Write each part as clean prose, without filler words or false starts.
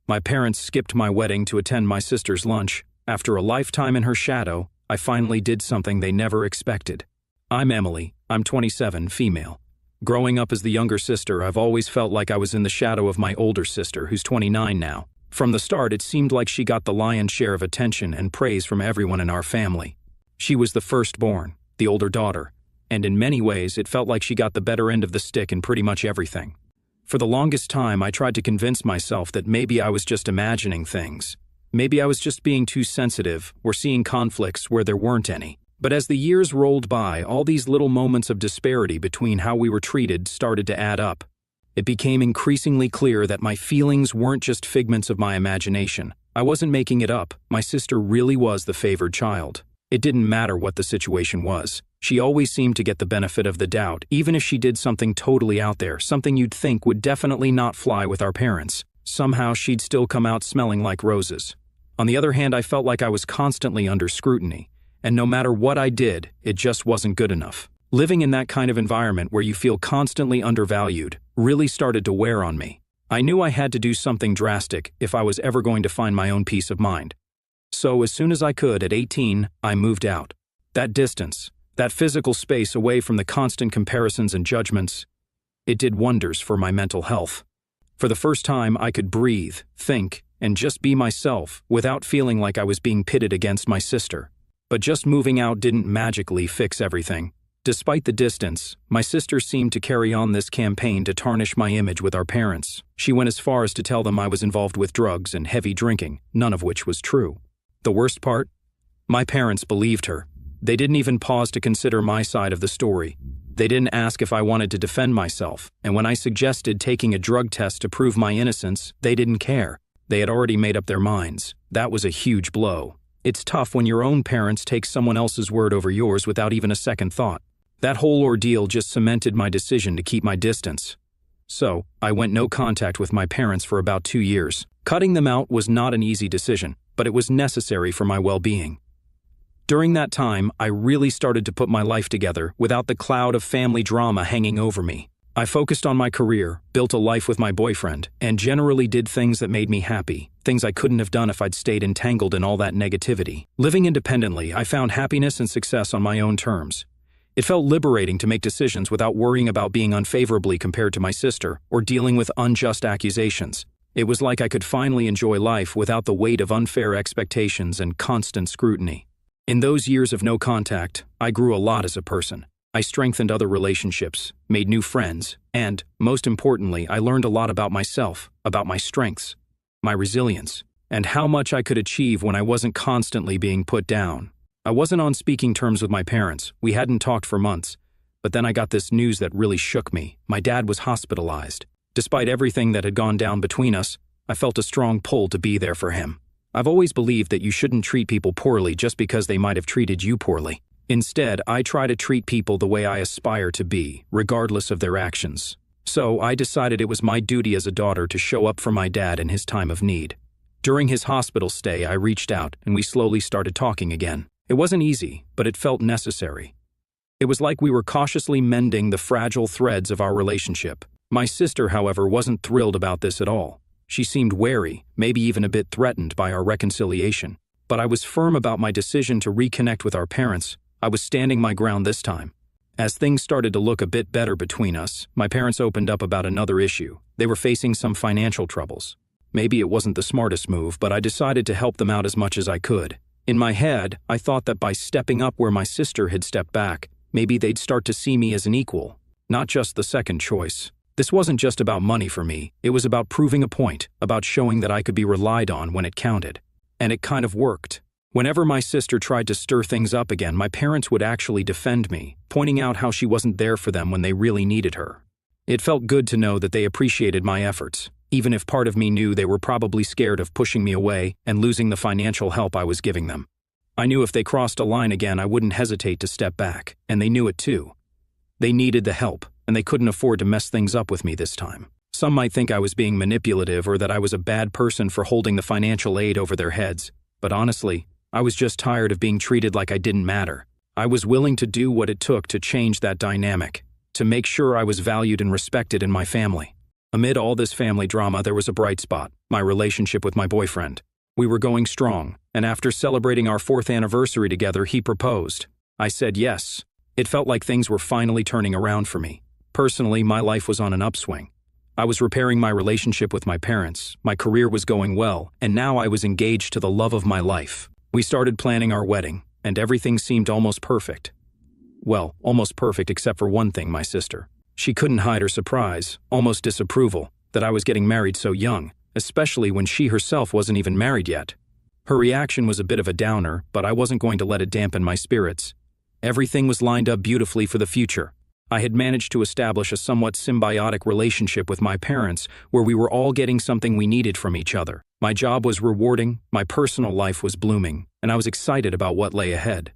My parents skipped my wedding to attend my sister's lunch. After a lifetime in her shadow, I finally did something they never expected. I'm Emily. I'm 27, female. Growing up as the younger sister, I've always felt like I was in the shadow of my older sister, who's 29 now. From the start, it seemed like she got the lion's share of attention and praise from everyone in our family. She was the firstborn, the older daughter, and in many ways, it felt like she got the better end of the stick in pretty much everything. For the longest time, I tried to convince myself that maybe I was just imagining things. Maybe I was just being too sensitive or seeing conflicts where there weren't any. But as the years rolled by, all these little moments of disparity between how we were treated started to add up. It became increasingly clear that my feelings weren't just figments of my imagination. I wasn't making it up. My sister really was the favored child. It didn't matter what the situation was. She always seemed to get the benefit of the doubt, even if she did something totally out there, something you'd think would definitely not fly with our parents. Somehow she'd still come out smelling like roses. On the other hand, I felt like I was constantly under scrutiny, and no matter what I did, it just wasn't good enough. Living in that kind of environment where you feel constantly undervalued really started to wear on me. I knew I had to do something drastic if I was ever going to find my own peace of mind. So as soon as I could, at 18, I moved out. That distance, that physical space away from the constant comparisons and judgments, it did wonders for my mental health. For the first time, I could breathe, think, and just be myself without feeling like I was being pitted against my sister. But just moving out didn't magically fix everything. Despite the distance, my sister seemed to carry on this campaign to tarnish my image with our parents. She went as far as to tell them I was involved with drugs and heavy drinking, none of which was true. The worst part? My parents believed her. They didn't even pause to consider my side of the story. They didn't ask if I wanted to defend myself, and when I suggested taking a drug test to prove my innocence, they didn't care. They had already made up their minds. That was a huge blow. It's tough when your own parents take someone else's word over yours without even a second thought. That whole ordeal just cemented my decision to keep my distance. So, I went no contact with my parents for about 2 years. Cutting them out was not an easy decision, but it was necessary for my well-being. During that time, I really started to put my life together without the cloud of family drama hanging over me. I focused on my career, built a life with my boyfriend, and generally did things that made me happy, things I couldn't have done if I'd stayed entangled in all that negativity. Living independently, I found happiness and success on my own terms. It felt liberating to make decisions without worrying about being unfavorably compared to my sister or dealing with unjust accusations. It was like I could finally enjoy life without the weight of unfair expectations and constant scrutiny. In those years of no contact, I grew a lot as a person. I strengthened other relationships, made new friends, and, most importantly, I learned a lot about myself, about my strengths, my resilience, and how much I could achieve when I wasn't constantly being put down. I wasn't on speaking terms with my parents. We hadn't talked for months. But then I got this news that really shook me. My dad was hospitalized. Despite everything that had gone down between us, I felt a strong pull to be there for him. I've always believed that you shouldn't treat people poorly just because they might have treated you poorly. Instead, I try to treat people the way I aspire to be, regardless of their actions. So I decided it was my duty as a daughter to show up for my dad in his time of need. During his hospital stay, I reached out and we slowly started talking again. It wasn't easy, but it felt necessary. It was like we were cautiously mending the fragile threads of our relationship. My sister, however, wasn't thrilled about this at all. She seemed wary, maybe even a bit threatened by our reconciliation. But I was firm about my decision to reconnect with our parents. I was standing my ground this time. As things started to look a bit better between us, my parents opened up about another issue. They were facing some financial troubles. Maybe it wasn't the smartest move, but I decided to help them out as much as I could. In my head, I thought that by stepping up where my sister had stepped back, maybe they'd start to see me as an equal, not just the second choice. This wasn't just about money for me. It was about proving a point, about showing that I could be relied on when it counted. And it kind of worked. Whenever my sister tried to stir things up again, my parents would actually defend me, pointing out how she wasn't there for them when they really needed her. It felt good to know that they appreciated my efforts, even if part of me knew they were probably scared of pushing me away and losing the financial help I was giving them. I knew if they crossed a line again, I wouldn't hesitate to step back, and they knew it too. They needed the help, and they couldn't afford to mess things up with me this time. Some might think I was being manipulative or that I was a bad person for holding the financial aid over their heads, but honestly, I was just tired of being treated like I didn't matter. I was willing to do what it took to change that dynamic, to make sure I was valued and respected in my family. Amid all this family drama, there was a bright spot. my relationship with my boyfriend. We were going strong, and after celebrating our 4th anniversary together, he proposed. I said yes. It felt like things were finally turning around for me. Personally, my life was on an upswing. I was repairing my relationship with my parents, my career was going well, and now I was engaged to the love of my life. We started planning our wedding, and everything seemed almost perfect. Well, almost perfect except for one thing, my sister. She couldn't hide her surprise, almost disapproval, that I was getting married so young, especially when she herself wasn't even married yet. Her reaction was a bit of a downer, but I wasn't going to let it dampen my spirits. Everything was lined up beautifully for the future. I had managed to establish a somewhat symbiotic relationship with my parents where we were all getting something we needed from each other. My job was rewarding, my personal life was blooming, and I was excited about what lay ahead.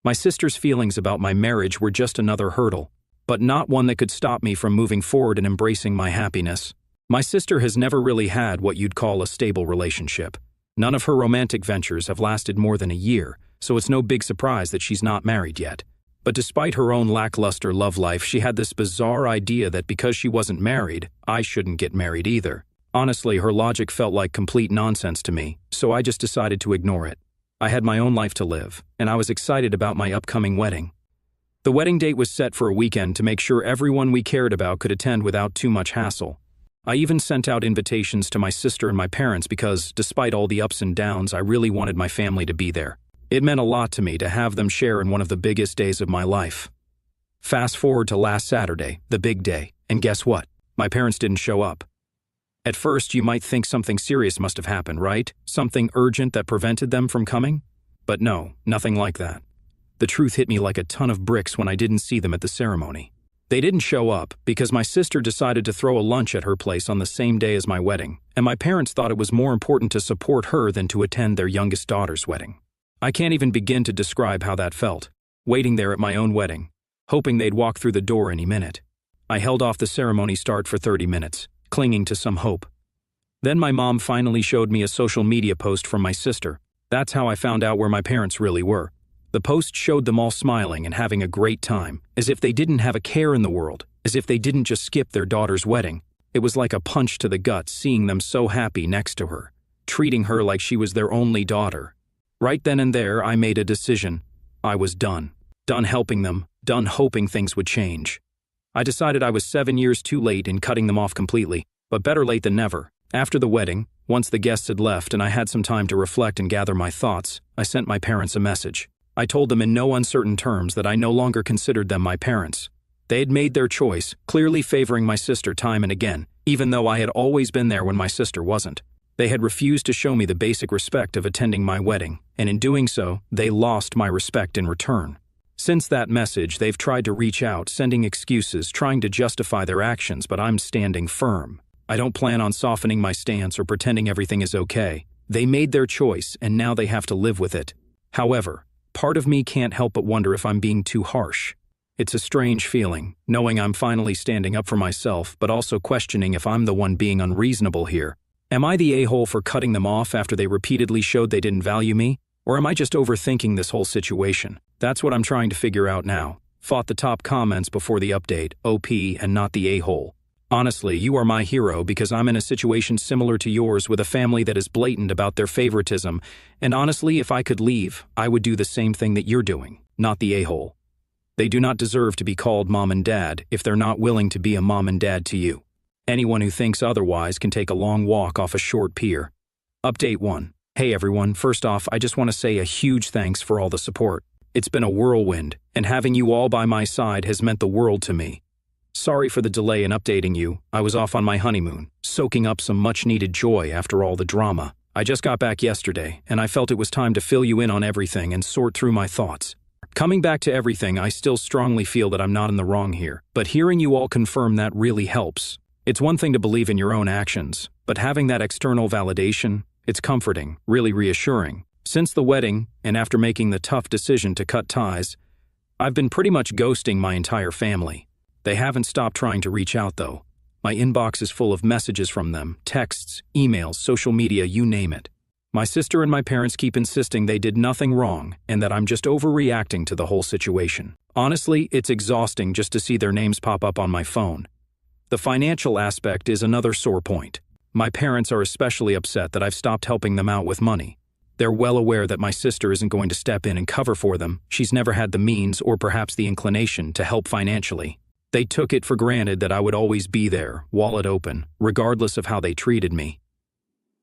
My sister's feelings about my marriage were just another hurdle, but not one that could stop me from moving forward and embracing my happiness. My sister has never really had what you'd call a stable relationship. None of her romantic ventures have lasted more than a year, so it's no big surprise that she's not married yet. But despite her own lackluster love life, she had this bizarre idea that because she wasn't married, I shouldn't get married either. Honestly, her logic felt like complete nonsense to me, so I just decided to ignore it. I had my own life to live, and I was excited about my upcoming wedding. The wedding date was set for a weekend to make sure everyone we cared about could attend without too much hassle. I even sent out invitations to my sister and my parents because, despite all the ups and downs, I really wanted my family to be there. It meant a lot to me to have them share in one of the biggest days of my life. Fast forward to last Saturday, the big day, and guess what? My parents didn't show up. At first, you might think something serious must have happened, right? Something urgent that prevented them from coming? But no, nothing like that. The truth hit me like a ton of bricks when I didn't see them at the ceremony. They didn't show up because my sister decided to throw a lunch at her place on the same day as my wedding, and my parents thought it was more important to support her than to attend their youngest daughter's wedding. I can't even begin to describe how that felt, waiting there at my own wedding, hoping they'd walk through the door any minute. I held off the ceremony start for 30 minutes, clinging to some hope. Then my mom finally showed me a social media post from my sister. That's how I found out where my parents really were. The post showed them all smiling and having a great time, as if they didn't have a care in the world, as if they didn't just skip their daughter's wedding. It was like a punch to the gut seeing them so happy next to her, treating her like she was their only daughter. Right then and there, I made a decision. I was done. Done helping them, done hoping things would change. I decided I was 7 years too late in cutting them off completely, but better late than never. After the wedding, once the guests had left and I had some time to reflect and gather my thoughts, I sent my parents a message. I told them in no uncertain terms that I no longer considered them my parents. They had made their choice, clearly favoring my sister time and again, even though I had always been there when my sister wasn't. They had refused to show me the basic respect of attending my wedding, and in doing so, they lost my respect in return. Since that message, they've tried to reach out, sending excuses, trying to justify their actions, but I'm standing firm. I don't plan on softening my stance or pretending everything is okay. They made their choice, and now they have to live with it. However, part of me can't help but wonder if I'm being too harsh. It's a strange feeling, knowing I'm finally standing up for myself, but also questioning if I'm the one being unreasonable here. Am I the a-hole for cutting them off after they repeatedly showed they didn't value me? Or am I just overthinking this whole situation? That's what I'm trying to figure out now. Fought the top comments before the update, OP and not the a-hole. Honestly, you are my hero because I'm in a situation similar to yours with a family that is blatant about their favoritism, and honestly, if I could leave, I would do the same thing that you're doing, not the a-hole. They do not deserve to be called mom and dad if they're not willing to be a mom and dad to you. Anyone who thinks otherwise can take a long walk off a short pier. Update 1. Hey everyone, first off, I just want to say a huge thanks for all the support. It's been a whirlwind, and having you all by my side has meant the world to me. Sorry for the delay in updating you. I was off on my honeymoon, soaking up some much-needed joy after all the drama. I just got back yesterday, and I felt it was time to fill you in on everything and sort through my thoughts. Coming back to everything, I still strongly feel that I'm not in the wrong here, but hearing you all confirm that really helps. It's one thing to believe in your own actions, but having that external validation, it's comforting, really reassuring. Since the wedding, and after making the tough decision to cut ties, I've been pretty much ghosting my entire family. They haven't stopped trying to reach out though. My inbox is full of messages from them, texts, emails, social media, you name it. My sister and my parents keep insisting they did nothing wrong and that I'm just overreacting to the whole situation. Honestly, it's exhausting just to see their names pop up on my phone. The financial aspect is another sore point. My parents are especially upset that I've stopped helping them out with money. They're well aware that my sister isn't going to step in and cover for them. She's never had the means or perhaps the inclination to help financially. They took it for granted that I would always be there, wallet open, regardless of how they treated me.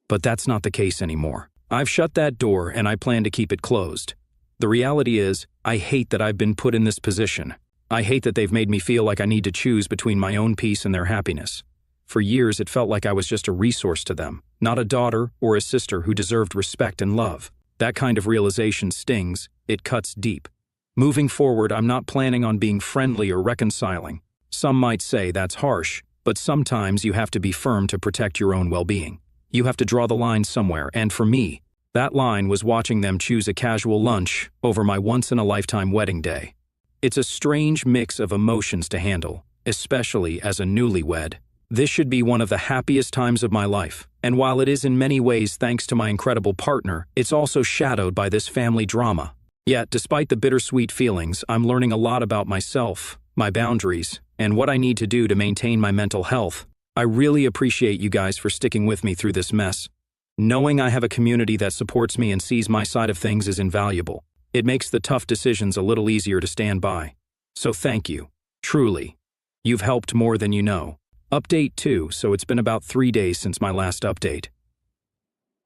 But that's not the case anymore. I've shut that door and I plan to keep it closed. The reality is, I hate that I've been put in this position. I hate that they've made me feel like I need to choose between my own peace and their happiness. For years, it felt like I was just a resource to them, not a daughter or a sister who deserved respect and love. That kind of realization stings, it cuts deep. Moving forward, I'm not planning on being friendly or reconciling. Some might say that's harsh, but sometimes you have to be firm to protect your own well-being. You have to draw the line somewhere, and for me, that line was watching them choose a casual lunch over my once-in-a-lifetime wedding day. It's a strange mix of emotions to handle, especially as a newlywed. This should be one of the happiest times of my life, and while it is in many ways thanks to my incredible partner, it's also shadowed by this family drama. Yet, despite the bittersweet feelings, I'm learning a lot about myself, my boundaries, and what I need to do to maintain my mental health. I really appreciate you guys for sticking with me through this mess. Knowing I have a community that supports me and sees my side of things is invaluable. It makes the tough decisions a little easier to stand by. So thank you. Truly. You've helped more than you know. Update 2, so it's been about 3 days since my last update.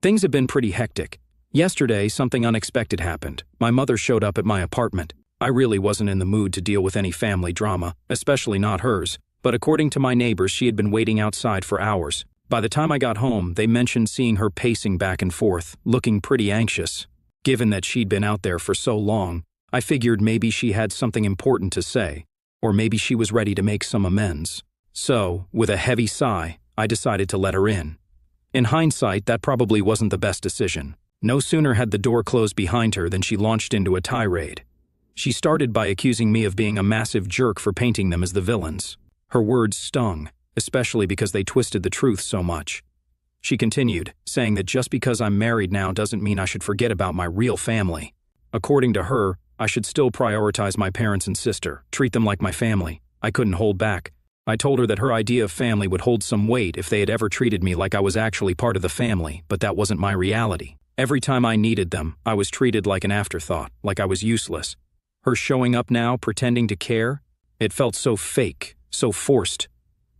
Things have been pretty hectic. Yesterday, something unexpected happened. My mother showed up at my apartment. I really wasn't in the mood to deal with any family drama, especially not hers, but according to my neighbors, she had been waiting outside for hours. By the time I got home, they mentioned seeing her pacing back and forth, looking pretty anxious. Given that she'd been out there for so long, I figured maybe she had something important to say, or maybe she was ready to make some amends. So, with a heavy sigh, I decided to let her in. In hindsight, that probably wasn't the best decision. No sooner had the door closed behind her than she launched into a tirade. She started by accusing me of being a massive jerk for painting them as the villains. Her words stung, especially because they twisted the truth so much. She continued, saying that just because I'm married now doesn't mean I should forget about my real family. According to her, I should still prioritize my parents and sister, treat them like my family. I couldn't hold back. I told her that her idea of family would hold some weight if they had ever treated me like I was actually part of the family, but that wasn't my reality. Every time I needed them, I was treated like an afterthought, like I was useless. Her showing up now, pretending to care, it felt so fake, so forced.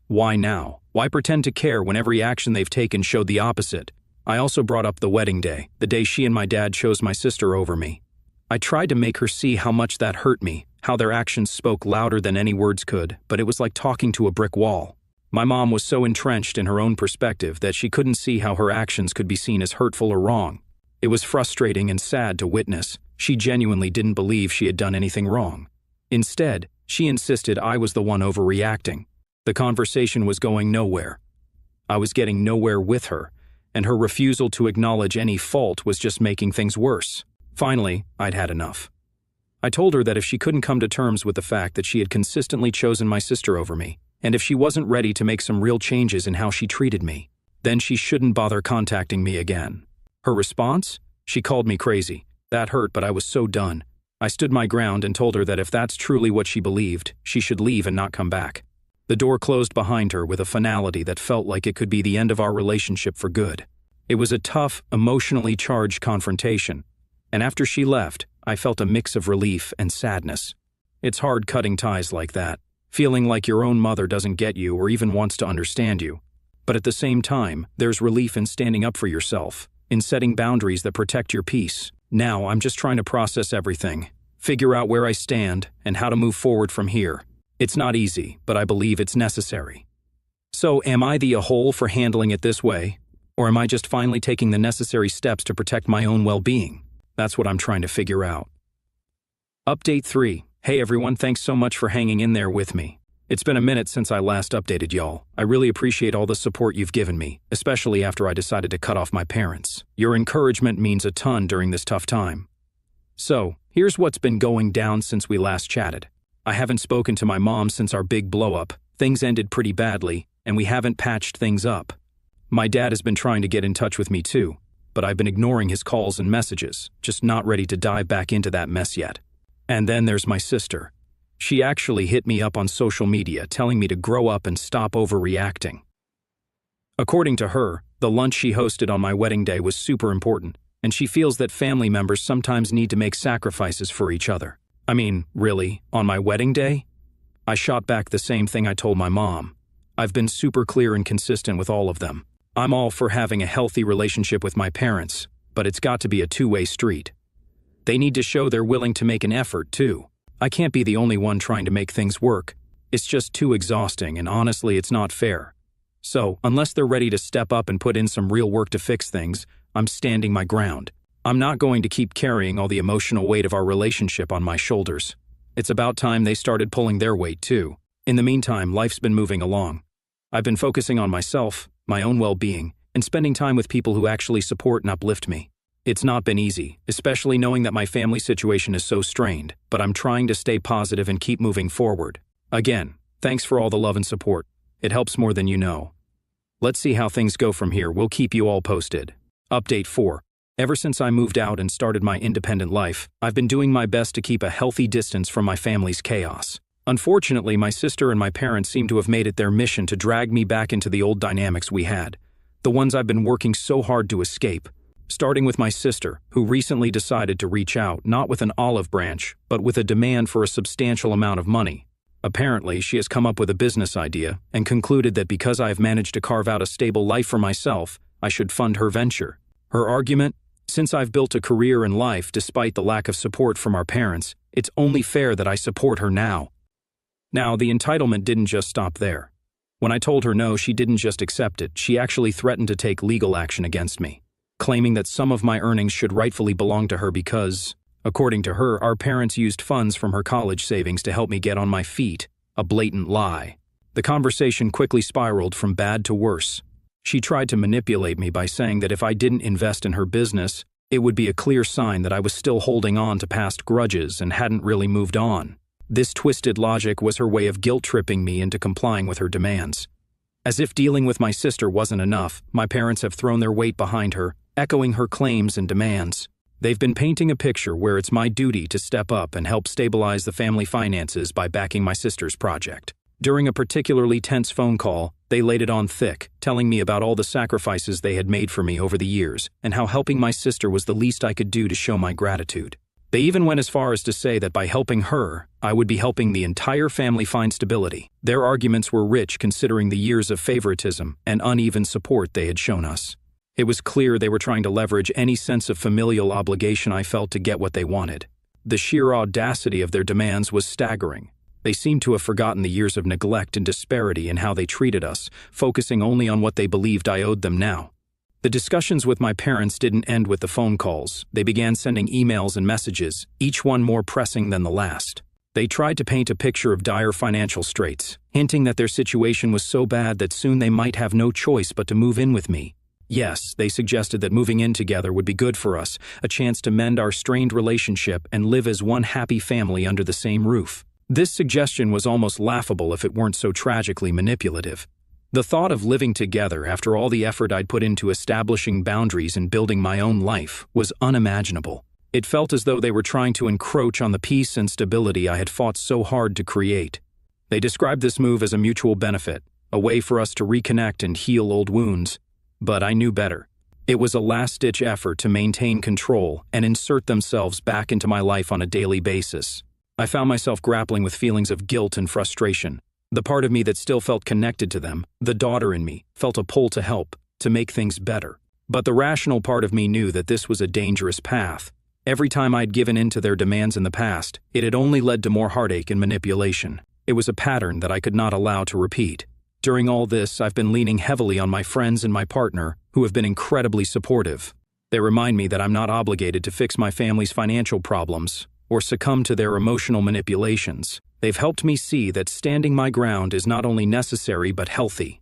Why now? Why pretend to care when every action they've taken showed the opposite? I also brought up the wedding day, the day she and my dad chose my sister over me. I tried to make her see how much that hurt me, how their actions spoke louder than any words could, but it was like talking to a brick wall. My mom was so entrenched in her own perspective that she couldn't see how her actions could be seen as hurtful or wrong. It was frustrating and sad to witness. She genuinely didn't believe she had done anything wrong. Instead, she insisted I was the one overreacting. The conversation was going nowhere. I was getting nowhere with her, and her refusal to acknowledge any fault was just making things worse. Finally, I'd had enough. I told her that if she couldn't come to terms with the fact that she had consistently chosen my sister over me, and if she wasn't ready to make some real changes in how she treated me, then she shouldn't bother contacting me again. Her response? She called me crazy. That hurt, but I was so done. I stood my ground and told her that if that's truly what she believed, she should leave and not come back. The door closed behind her with a finality that felt like it could be the end of our relationship for good. It was a tough, emotionally charged confrontation, and after she left, I felt a mix of relief and sadness. It's hard cutting ties like that, feeling like your own mother doesn't get you or even wants to understand you. But at the same time, there's relief in standing up for yourself, in setting boundaries that protect your peace. Now I'm just trying to process everything, figure out where I stand, and how to move forward from here. It's not easy, but I believe it's necessary. So, am I the a-hole for handling it this way? Or am I just finally taking the necessary steps to protect my own well-being? That's what I'm trying to figure out. Update 3. Hey everyone, thanks so much for hanging in there with me. It's been a minute since I last updated y'all. I really appreciate all the support you've given me, especially after I decided to cut off my parents. Your encouragement means a ton during this tough time. So, here's what's been going down since we last chatted. I haven't spoken to my mom since our big blow-up. Things ended pretty badly, and we haven't patched things up. My dad has been trying to get in touch with me too, but I've been ignoring his calls and messages, just not ready to dive back into that mess yet. And then there's my sister. She actually hit me up on social media telling me to grow up and stop overreacting. According to her, the lunch she hosted on my wedding day was super important, and she feels that family members sometimes need to make sacrifices for each other. I mean, really, on my wedding day? I shot back the same thing I told my mom. I've been super clear and consistent with all of them. I'm all for having a healthy relationship with my parents, but it's got to be a two-way street. They need to show they're willing to make an effort, too. I can't be the only one trying to make things work. It's just too exhausting, and honestly, it's not fair. So, unless they're ready to step up and put in some real work to fix things, I'm standing my ground. I'm not going to keep carrying all the emotional weight of our relationship on my shoulders. It's about time they started pulling their weight, too. In the meantime, life's been moving along. I've been focusing on myself, my own well-being, and spending time with people who actually support and uplift me. It's not been easy, especially knowing that my family situation is so strained, but I'm trying to stay positive and keep moving forward. Again, thanks for all the love and support. It helps more than you know. Let's see how things go from here. We'll keep you all posted. Update 4. Ever since I moved out and started my independent life, I've been doing my best to keep a healthy distance from my family's chaos. Unfortunately, my sister and my parents seem to have made it their mission to drag me back into the old dynamics we had, the ones I've been working so hard to escape. Starting with my sister, who recently decided to reach out not with an olive branch, but with a demand for a substantial amount of money. Apparently, she has come up with a business idea and concluded that because I have managed to carve out a stable life for myself, I should fund her venture. Her argument? Since I've built a career in life despite the lack of support from our parents, it's only fair that I support her now. Now, the entitlement didn't just stop there. When I told her no, she didn't just accept it, she actually threatened to take legal action against me, claiming that some of my earnings should rightfully belong to her because, according to her, our parents used funds from her college savings to help me get on my feet, a blatant lie. The conversation quickly spiraled from bad to worse. She tried to manipulate me by saying that if I didn't invest in her business, it would be a clear sign that I was still holding on to past grudges and hadn't really moved on. This twisted logic was her way of guilt-tripping me into complying with her demands. As if dealing with my sister wasn't enough, my parents have thrown their weight behind her, echoing her claims and demands. They've been painting a picture where it's my duty to step up and help stabilize the family finances by backing my sister's project. During a particularly tense phone call, they laid it on thick, telling me about all the sacrifices they had made for me over the years and how helping my sister was the least I could do to show my gratitude. They even went as far as to say that by helping her, I would be helping the entire family find stability. Their arguments were rich considering the years of favoritism and uneven support they had shown us. It was clear they were trying to leverage any sense of familial obligation I felt to get what they wanted. The sheer audacity of their demands was staggering. They seemed to have forgotten the years of neglect and disparity in how they treated us, focusing only on what they believed I owed them now. The discussions with my parents didn't end with the phone calls. They began sending emails and messages, each one more pressing than the last. They tried to paint a picture of dire financial straits, hinting that their situation was so bad that soon they might have no choice but to move in with me. Yes, they suggested that moving in together would be good for us, a chance to mend our strained relationship and live as one happy family under the same roof. This suggestion was almost laughable if it weren't so tragically manipulative. The thought of living together after all the effort I'd put into establishing boundaries and building my own life was unimaginable. It felt as though they were trying to encroach on the peace and stability I had fought so hard to create. They described this move as a mutual benefit, a way for us to reconnect and heal old wounds. But I knew better. It was a last-ditch effort to maintain control and insert themselves back into my life on a daily basis. I found myself grappling with feelings of guilt and frustration. The part of me that still felt connected to them, the daughter in me, felt a pull to help, to make things better. But the rational part of me knew that this was a dangerous path. Every time I'd given in to their demands in the past, it had only led to more heartache and manipulation. It was a pattern that I could not allow to repeat. During all this, I've been leaning heavily on my friends and my partner, who have been incredibly supportive. They remind me that I'm not obligated to fix my family's financial problems or succumb to their emotional manipulations. They've helped me see that standing my ground is not only necessary but healthy.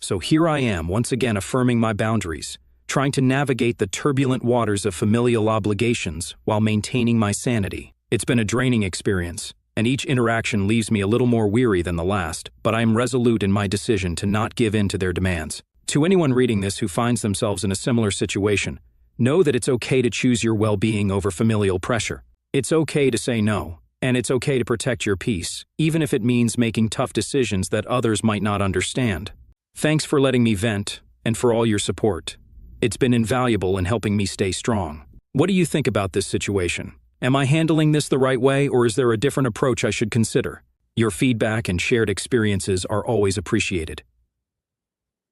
So here I am, once again affirming my boundaries, trying to navigate the turbulent waters of familial obligations while maintaining my sanity. It's been a draining experience, and each interaction leaves me a little more weary than the last, but I am resolute in my decision to not give in to their demands. To anyone reading this who finds themselves in a similar situation, know that it's okay to choose your well-being over familial pressure. It's okay to say no. And it's okay to protect your peace, even if it means making tough decisions that others might not understand. Thanks for letting me vent, and for all your support. It's been invaluable in helping me stay strong. What do you think about this situation? Am I handling this the right way, or is there a different approach I should consider? Your feedback and shared experiences are always appreciated.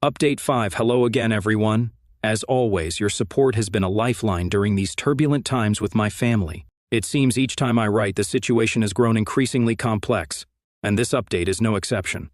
Update 5. Hello again, everyone. As always, your support has been a lifeline during these turbulent times with my family. It seems each time I write, the situation has grown increasingly complex, and this update is no exception.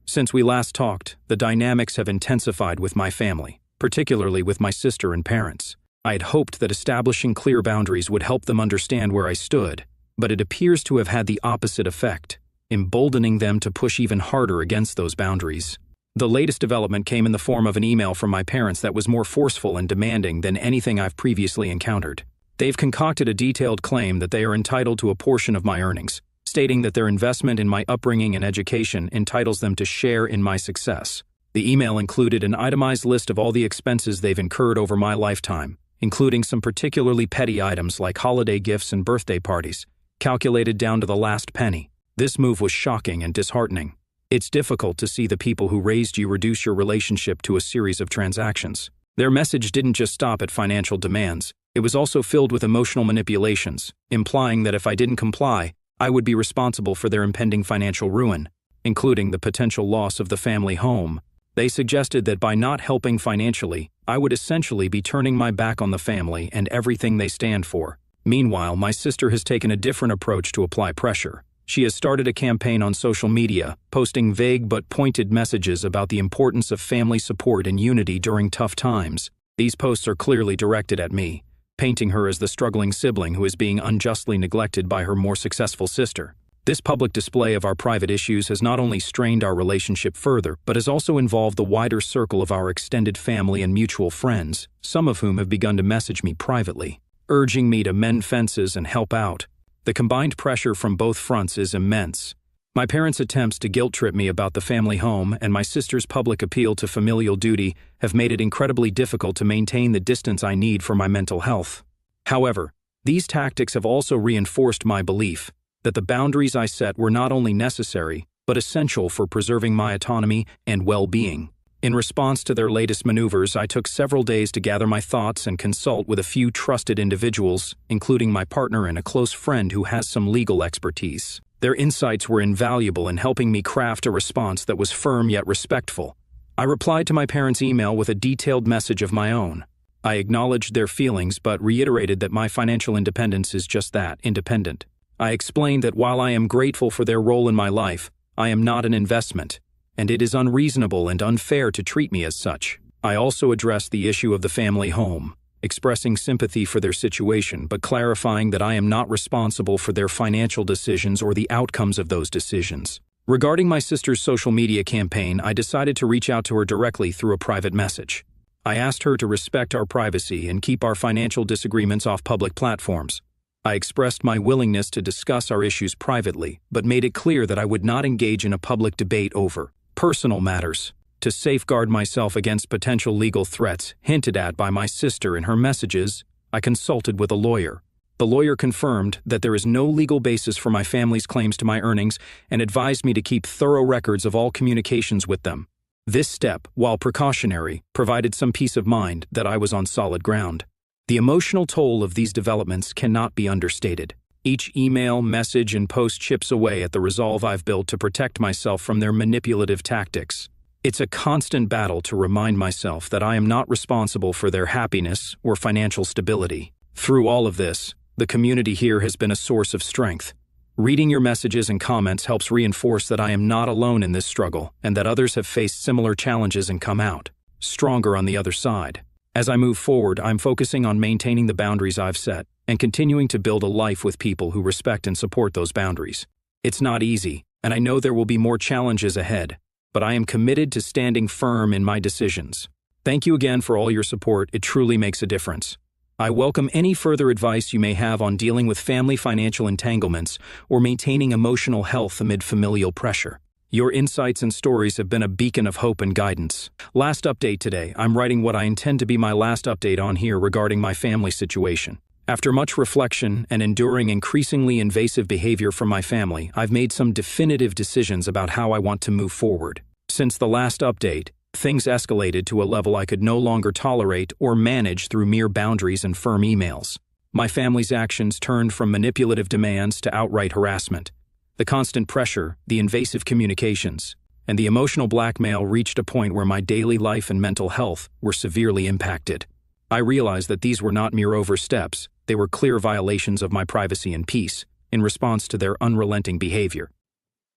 Since we last talked, the dynamics have intensified with my family, particularly with my sister and parents. I had hoped that establishing clear boundaries would help them understand where I stood, but it appears to have had the opposite effect, emboldening them to push even harder against those boundaries. The latest development came in the form of an email from my parents that was more forceful and demanding than anything I've previously encountered. They've concocted a detailed claim that they are entitled to a portion of my earnings, stating that their investment in my upbringing and education entitles them to share in my success. The email included an itemized list of all the expenses they've incurred over my lifetime, including some particularly petty items like holiday gifts and birthday parties, calculated down to the last penny. This move was shocking and disheartening. It's difficult to see the people who raised you reduce your relationship to a series of transactions. Their message didn't just stop at financial demands. It was also filled with emotional manipulations, implying that if I didn't comply, I would be responsible for their impending financial ruin, including the potential loss of the family home. They suggested that by not helping financially, I would essentially be turning my back on the family and everything they stand for. Meanwhile, my sister has taken a different approach to apply pressure. She has started a campaign on social media, posting vague but pointed messages about the importance of family support and unity during tough times. These posts are clearly directed at me, painting her as the struggling sibling who is being unjustly neglected by her more successful sister. This public display of our private issues has not only strained our relationship further, but has also involved the wider circle of our extended family and mutual friends, some of whom have begun to message me privately, urging me to mend fences and help out. The combined pressure from both fronts is immense. My parents' attempts to guilt-trip me about the family home and my sister's public appeal to familial duty have made it incredibly difficult to maintain the distance I need for my mental health. However, these tactics have also reinforced my belief that the boundaries I set were not only necessary, but essential for preserving my autonomy and well-being. In response to their latest maneuvers, I took several days to gather my thoughts and consult with a few trusted individuals, including my partner and a close friend who has some legal expertise. Their insights were invaluable in helping me craft a response that was firm yet respectful. I replied to my parents' email with a detailed message of my own. I acknowledged their feelings but reiterated that my financial independence is just that, independent. I explained that while I am grateful for their role in my life, I am not an investment, and it is unreasonable and unfair to treat me as such. I also addressed the issue of the family home, expressing sympathy for their situation but clarifying that I am not responsible for their financial decisions or the outcomes of those decisions. Regarding my sister's social media campaign, I decided to reach out to her directly through a private message. I asked her to respect our privacy and keep our financial disagreements off public platforms. I expressed my willingness to discuss our issues privately, but made it clear that I would not engage in a public debate over personal matters. To safeguard myself against potential legal threats hinted at by my sister in her messages, I consulted with a lawyer. The lawyer confirmed that there is no legal basis for my family's claims to my earnings and advised me to keep thorough records of all communications with them. This step, while precautionary, provided some peace of mind that I was on solid ground. The emotional toll of these developments cannot be understated. Each email, message, and post chips away at the resolve I've built to protect myself from their manipulative tactics. It's a constant battle to remind myself that I am not responsible for their happiness or financial stability. Through all of this, the community here has been a source of strength. Reading your messages and comments helps reinforce that I am not alone in this struggle and that others have faced similar challenges and come out stronger on the other side. As I move forward, I'm focusing on maintaining the boundaries I've set and continuing to build a life with people who respect and support those boundaries. It's not easy, and I know there will be more challenges ahead, but I am committed to standing firm in my decisions. Thank you again for all your support. It truly makes a difference. I welcome any further advice you may have on dealing with family financial entanglements or maintaining emotional health amid familial pressure. Your insights and stories have been a beacon of hope and guidance. Last update today, I'm writing what I intend to be my last update on here regarding my family situation. After much reflection and enduring increasingly invasive behavior from my family, I've made some definitive decisions about how I want to move forward. Since the last update, Things escalated to a level I could no longer tolerate or manage through mere boundaries and firm emails. My family's actions turned from manipulative demands to outright harassment. The constant pressure, the invasive communications, and the emotional blackmail reached a point where my daily life and mental health were severely impacted. I realized that these were not mere oversteps, they were clear violations of my privacy and peace, in response to their unrelenting behavior.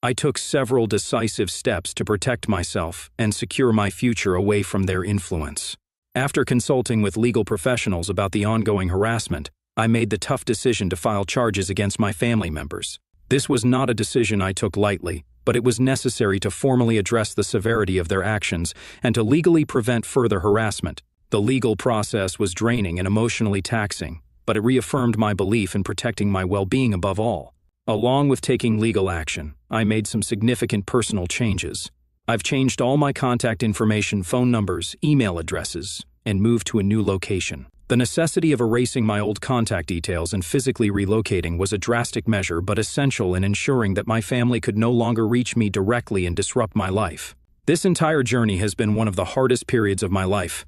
I took several decisive steps to protect myself and secure my future away from their influence. After consulting with legal professionals about the ongoing harassment, I made the tough decision to file charges against my family members. This was not a decision I took lightly, but it was necessary to formally address the severity of their actions and to legally prevent further harassment. The legal process was draining and emotionally taxing, but it reaffirmed my belief in protecting my well-being above all. Along with taking legal action, I made some significant personal changes. I've changed all my contact information, phone numbers, email addresses, and moved to a new location. The necessity of erasing my old contact details and physically relocating was a drastic measure but essential in ensuring that my family could no longer reach me directly and disrupt my life. This entire journey has been one of the hardest periods of my life.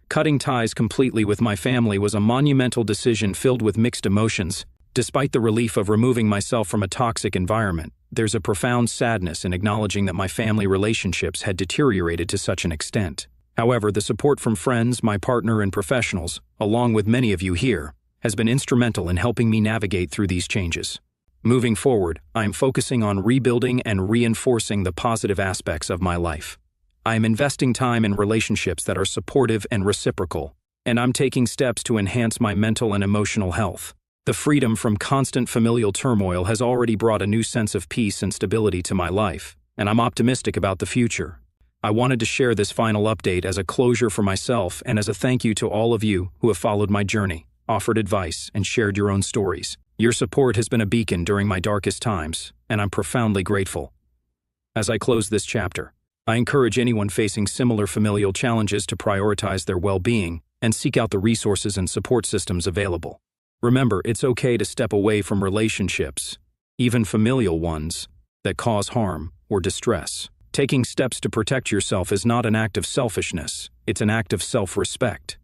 Cutting ties completely with my family was a monumental decision filled with mixed emotions. Despite the relief of removing myself from a toxic environment, there's a profound sadness in acknowledging that my family relationships had deteriorated to such an extent. However, the support from friends, my partner, and professionals, along with many of you here, has been instrumental in helping me navigate through these changes. Moving forward, I am focusing on rebuilding and reinforcing the positive aspects of my life. I am investing time in relationships that are supportive and reciprocal, and I'm taking steps to enhance my mental and emotional health. The freedom from constant familial turmoil has already brought a new sense of peace and stability to my life, and I'm optimistic about the future. I wanted to share this final update as a closure for myself and as a thank you to all of you who have followed my journey, offered advice, and shared your own stories. Your support has been a beacon during my darkest times, and I'm profoundly grateful. As I close this chapter, I encourage anyone facing similar familial challenges to prioritize their well-being and seek out the resources and support systems available. Remember, it's okay to step away from relationships, even familial ones, that cause harm or distress. Taking steps to protect yourself is not an act of selfishness, it's an act of self-respect.